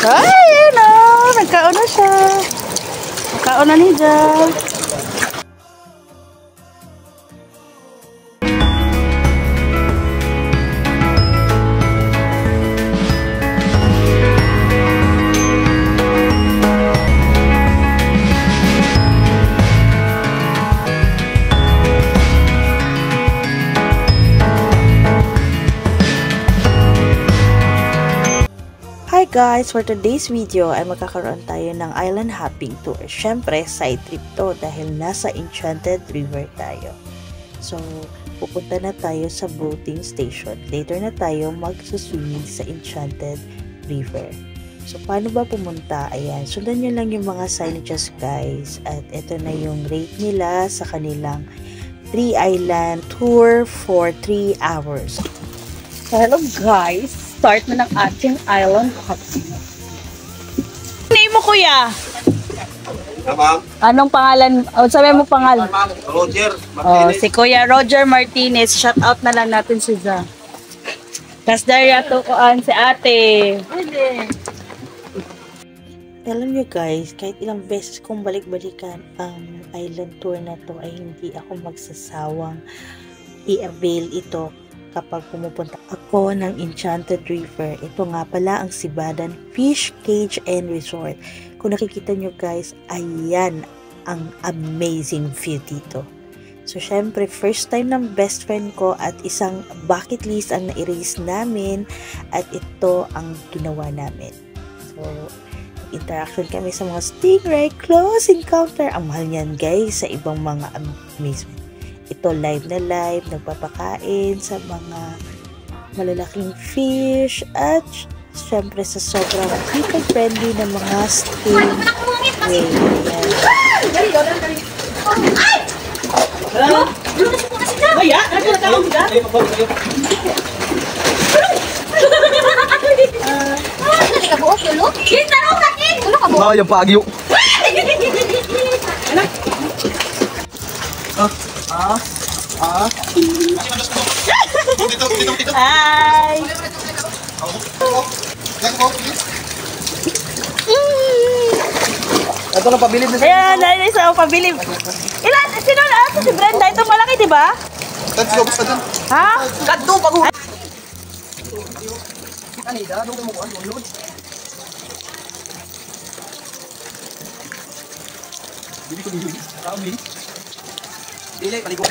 Ay, ayun o. Nagkaon na siya. Nagkaon na niya. Hi guys! For today's video ay magkakaroon tayo ng island hopping tour. Siyempre, side trip to dahil nasa Enchanted River tayo. So, pupunta na tayo sa boating station. Later na tayo magsuswimming sa Enchanted River. So, paano ba pumunta? Ayan, sundan nyo lang yung mga signages guys. At ito na yung rate nila sa kanilang 3 island tour for 3 hours. Hello guys! Start na ng ating island hopping. Name mo kuya? Ma'am. Anong pangalan? O, sabi mo pangalan? Roger Martinez. Si Kuya Roger Martinez. Shout out na lang natin si Za. Tapos Daria tukuan si ate. Alam nyo guys, kahit ilang beses kong balik-balikan ang island tour na to ay hindi ako magsasawang i-avail ito kapag pumupunta ako ng Enchanted River. Ito nga pala ang Sibadan Fish Cage and Resort. Kung nakikita nyo guys, ayan ang amazing view dito. So syempre, first time ng best friend ko at isang bucket list ang na-erase namin at ito ang ginawa namin. So, interaction kami sa mga stingray, close encounter. Ang mahal niyan guys sa ibang mga amusement. Ito live na live, nagpapakain sa mga malalaking fish at syempre sa sobrang people-friendly na mga stingray. Oh, yung pagyo. Hi! Ito na pabilib na. Ayan, dahil isa ako pabilib. Ilan? Sino na? Si Brenda. Itong malaki, di ba? Tatlo basta dun. Ha? Kadto pag kanida, doon mo ko ano yun. Dili ko dili. Kami. Dili paligo.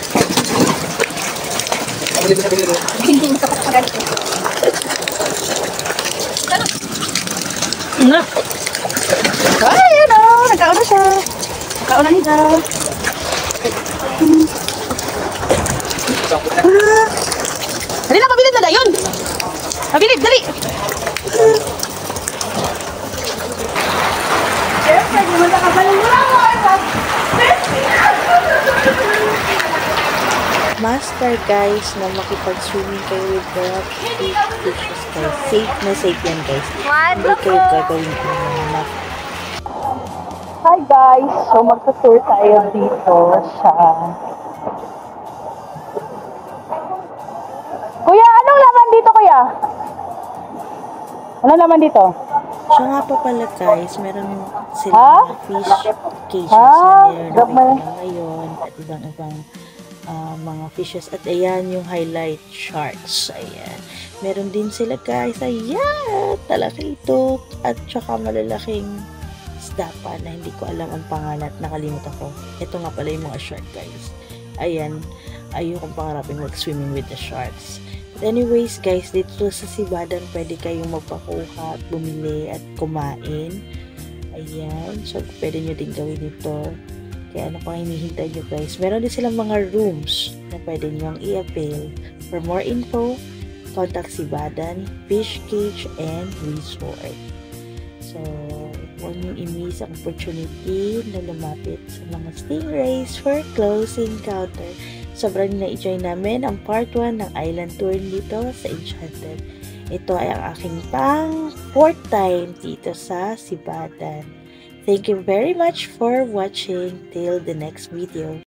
Pabilib sa pabilib. Hindi mo kapag pagad. Na. Ay, ayun o. Nagkaon na siya. Nagkaon na niya. Dali na, pabilib na da yun. Pabilib, dali. Siyempre, di mo nakabalong mo lang. Master guys na makipag-swimming kayo with the big fishes guys. Safe na safe yan guys. Hindi kayo gagawin ko na. Hi guys! So magpa-tour tayo dito sa... Kuya, anong laman dito kuya? Anong laman dito? Siya nga pa pala guys, meron sila fish cages na meron na ngayon at ibang-ibang mga fishes. At ayan yung highlight sharks. Ayan. Meron din sila guys. Ayan. Talakitok. At saka malalaking isda pa na hindi ko alam ang pangalan at nakalimutan ko. Ito nga pala yung mga shark guys. Ayan. Ayokong pangarapin mag-swimming with the sharks. But anyways guys, dito sa Sibadan pwede kayong magpakuha at bumili at kumain. Ayan. So pwede nyo din gawin ito. Kaya ano pang hinihintay nyo guys. Meron din silang mga rooms na pwede nyo i-avail. For more info, contact Sibadan Fish Cage and Resort. So, huwag nyo i-miss ang opportunity na lumapit sa mga stingrays for close encounter. Sobrang na-enjoy namin ang part 1 ng island tour dito sa Enchanted. Ito ay ang aking pang 4th time dito sa Sibadan. Thank you very much for watching. Till the next video.